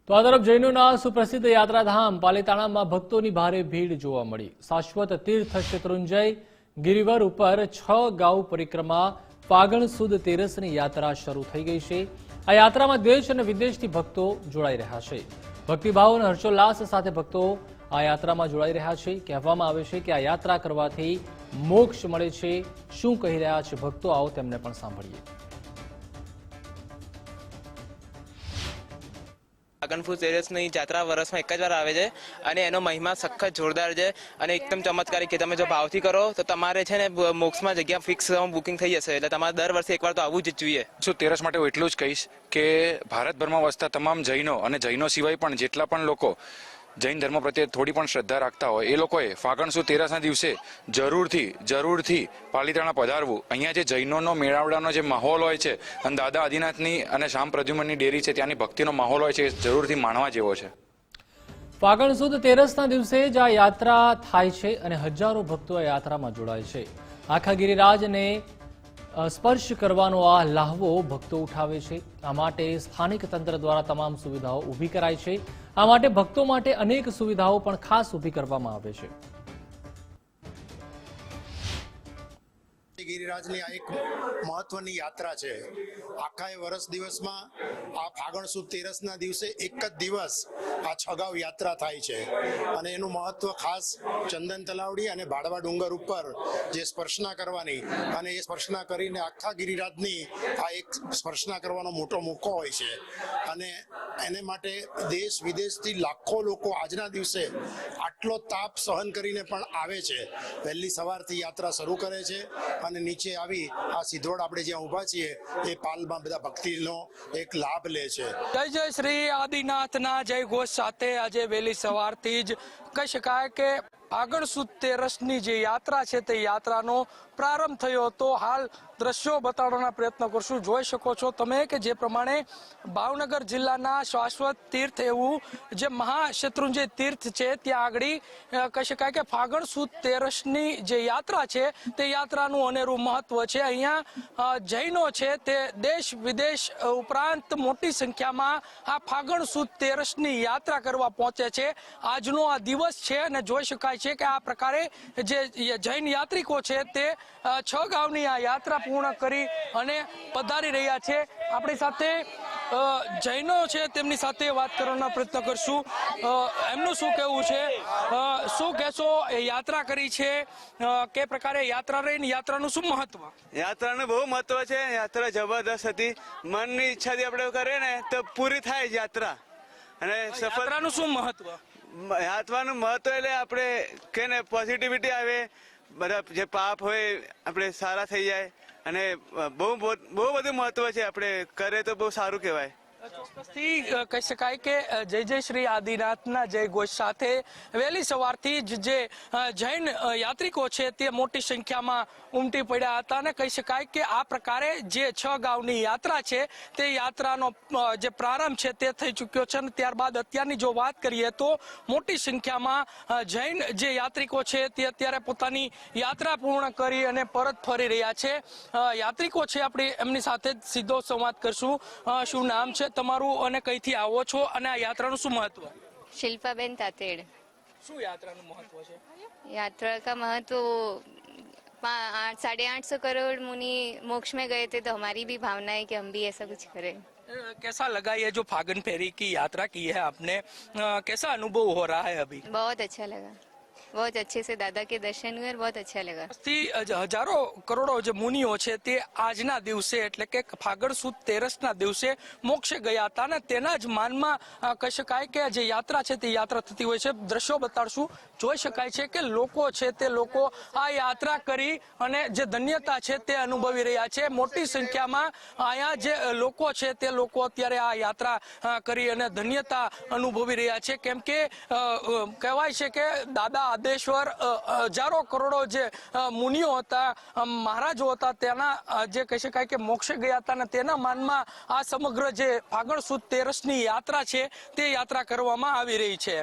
તો આ તરફ જૈનોના સુપ્રસિદ્ધ યાત્રાધામ પાલિતાણામાં ભક્તોની ભારે ભીડ જોવા મળી। શાશ્વત તીર્થ શત્રુંજય ગિરિવર ઉપર 6 ગાઉ પરિક્રમા ફાગણ સુદ તેરસની યાત્રા શરૂ થઈ ગઈ છે। આ યાત્રામાં દેશ અને વિદેશથી ભક્તો જોડાઈ રહ્યા છે। ભક્તિભાવ અને હર્ષોલ્લાસ સાથે ભક્તો આ યાત્રામાં જોડાઈ રહ્યા છે। કહેવામાં આવે છે કે આ યાત્રા કરવાથી મોક્ષ મળે છે। શું કહી રહ્યા છે ભક્તો, આવો તેમને પણ સાંભળીએ। ફાગણ સુદ તેરસની યાત્રા વર્ષમાં એક જ વાર આવે છે અને એનો મહિમા સખત જોરદાર છે અને એકદમ ચમત્કારી કે તમે જો ભાવથી કરો તો તમારે છે ને મોક્ષમાં જગ્યા ફિક્સ બુકિંગ થઈ જશે। એટલે તમારે દર વર્ષે એકવાર તો આવવું જ જોઈએ। શું તેરસ માટે હું એટલું જ કહીશ કે ભારતભરમાં વસતા તમામ જૈનો અને જૈનો સિવાય પણ જેટલા પણ લોકો જૈન ધર્મ પ્રત્યે થોડી પણ શ્રદ્ધા રાખતા હોય એ લોકોએ ફાગણ સુદ તેરસના દિવસે જરૂરથી પાલિતાણા પધારવું। અહીંયા જે જૈનોનો મેળાવડાનો જે માહોલ હોય છે અને દાદા આદિનાથની અને શ્યામ પ્રદ્યુમનની ડેરી છે ત્યાંની ભક્તિનો માહોલ હોય છે એ જરૂરથી માણવા જેવો છે। ફાગણ સુદ તેરસના દિવસે જ આ યાત્રા થાય છે અને હજારો ભક્તો આ યાત્રામાં જોડાય છે। આખા ગિરિરાજને સ્પર્શ કરવાનો આ લાહવો ભક્તો ઉઠાવે છે। આ માટે સ્થાનિક તંત્ર દ્વારા તમામ સુવિધાઓ ઊભી કરાઈ છે। આ માટે ભક્તો માટે અનેક સુવિધાઓ પણ ખાસ ઊભી કરવામાં આવે છે। ગિરિરાજની આ એક મહત્વની યાત્રા છે। આખા વર્ષ દિવસમાં આ ફાગણ સુદ તેરસના દિવસે એક જ દિવસ આ 6 ગાઉ યાત્રા થાય છે અને એનું મહત્વ ખાસ ચંદન તલાવડી અને ભાડવા ડુંગર ઉપર જે સ્પર્શના કરવાની અને એ સ્પર્શના કરીને આખા ગિરિરાજની આ એક સ્પર્શના કરવાનો મોટો મોકો હોય છે અને એને માટે દેશ વિદેશથી લાખો લોકો આજના દિવસે આટલો તાપ સહન કરીને પણ આવે છે। વહેલી સવારથી યાત્રા શરૂ કરે છે અને નીચે આવી આ સિધોડ આપણે જ્યાં ઊભા છીએ એ પાલમાં બધા ભક્તિનો એક લાભ લે છે। જય જય શ્રી આદિનાથના જય ઘોષ સાથે આજે વહેલી સવારથી જ કહી શકાય કે ફાગણ સુદ તેરસની જે યાત્રા છે તે યાત્રાનો પ્રારંભ થયો હતો। હાલ દ્રશ્યો બતાવવાના પ્રયત્ન કરશું। જોઈ શકો છો તમે કે જે પ્રમાણે ભાવનગર જિલ્લાના શાશ્વત તીર્થ એવું જે મહાશત્રુંજય તીર્થ છે ત્યાં આગળ કહી શકાય કે ફાગણ સુદ તેરસની જે યાત્રા છે તે યાત્રાનું અનેરું મહત્વ છે। અહીંયા જૈનો છે તે દેશ વિદેશ ઉપરાંત મોટી સંખ્યામાં આ ફાગણ સુદ તેરસની યાત્રા કરવા પહોંચે છે। આજનો આ દિવસ છે અને જોઈ શકાય છે કે આ પ્રકારે જે જૈન યાત્રિકો છે તે 6 ગાઉની આ યાત્રા પૂર્ણ કરી અને પધારી રહ્યા છે। આપણી સાથે જૈનો છે તેમની સાથે વાત કરવાનો પ્રયત્ન કરશું। એમનું શું કહેવું છે, શું કહેશો? યાત્રા કરી છે, કે પ્રકારે યાત્રા રહી, યાત્રાનું શું મહત્વ? યાત્રાનું બહુ મહત્વ છે। યાત્રા જબરદસ્ત હતી। મનની ઈચ્છાથી આપણે કરીએ ને તો પૂરી થાય યાત્રા। અને યાત્રાનું શું મહત્વ? યાત્રાનું મહત્વ એટલે આપણે કે ને પોઝિટિવિટી આવે, બધા જે પાપ હોય આપણે સારા થઈ જાય અને બહુ બધું મહત્વ છે। આપણે કરે તો બહુ સારું કહેવાય। ચોક્કસથી કહી શકાય કે જય જય શ્રી આદિનાથના જય ઘોષ સાથે વહેલી સવારથી જ જે જૈન યાત્રિકો છે તે મોટી સંખ્યામાં ઉમટી પડ્યા હતા અને કહી શકાય કે આ પ્રકારે જે 6 ગાઉની યાત્રા છે તે યાત્રાનો જે પ્રારંભ છે તે થઈ ચૂક્યો છે અને ત્યારબાદ અત્યારની જો વાત કરીએ તો મોટી સંખ્યામાં જૈન જે યાત્રિકો છે તે અત્યારે પોતાની યાત્રા પૂર્ણ કરી અને પરત ફરી રહ્યા છે। યાત્રિકો છે આપણે એમની સાથે સીધો સંવાદ કરશું। શું નામ છે તમારું અને કઈથી આવો છો અને આ યાત્રાનું શું महत्व? शिल्पाबेन तातेड़। શું યાત્રાનું महत्व છે? यात्रा का महत्व 850 करोड़ मुनि मोक्ष में गए थे, तो हमारी भी भावना है कि हम भी ऐसा कुछ करें। कैसा लगा ये जो फागण फेरी की यात्रा की है आपने, कैसा अनुभव हो रहा है अभी? बहुत अच्छा लगा, बहुत अच्छे से दादा के दर्शन हुए और बहुत अच्छा लगा। हजारों करोड़ों जो मुनिओ છે તે આજના દિવસે એટલે કે ફાગણ સુદ તેરસના દિવસે મોક્ષે ગયા હતા ને તેના જ માનમાં કહી શકાય કે જે યાત્રા છે તે યાત્રા થતી હોય છે। દ્રશ્યો બતાડશું। જોઈ શકાય છે કે લોકો છે તે લોકો આ યાત્રા કરી અને જે ધન્યતા છે તે અનુભવી રહ્યા છે। મોટી સંખ્યામાં અહીંયા જે લોકો છે તે લોકો અત્યારે આ યાત્રા કરી અને ધન્યતા અનુભવી રહ્યા છે, કેમ કે કહેવાય છે કે દાદા આદેશ્વર હજારો કરોડો જે મુનિઓ હતા, મહારાજો હતા, તેના જે કહી શકાય કે મોક્ષે ગયા હતા અને તેના માનમાં આ સમગ્ર જે ફાગણ સુદ તેરસની યાત્રા છે તે યાત્રા કરવામાં આવી રહી છે।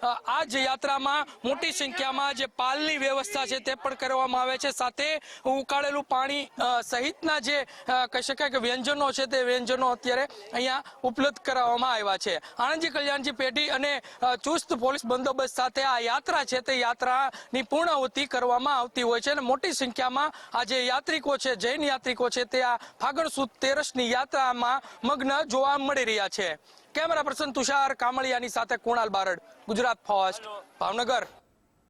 આ જ યાત્રામાં મોટી સંખ્યામાં જે પાલની વ્યવસ્થા છે તે પણ કરવામાં આવે છે, સાથે ઉકાળેલું પાણી સહિતના જે કહી શકાય કે વ્યંજનો છે તે વ્યંજનો અત્યારે અહીંયા ઉપલબ્ધ કરાવવામાં આવ્યા છે. આણંદજી કલ્યાણજી પેઢી અને ચુસ્ત પોલીસ બંદોબસ્ત સાથે આ યાત્રા છે તે યાત્રાની પૂર્ણાહુતિ કરવામાં આવતી હોય છે અને મોટી સંખ્યામાં આ જે યાત્રિકો છે, જૈન યાત્રિકો છે, તે આ ફાગણ સુદ તેરસની યાત્રામાં મગ્ન જોવા મળી રહ્યા છે. કેમેરા પર્સન તુષાર કામળિયાની સાથે કુણાલ બારડ, ગુજરાત ફર્સ્ટ, ભાવનગર.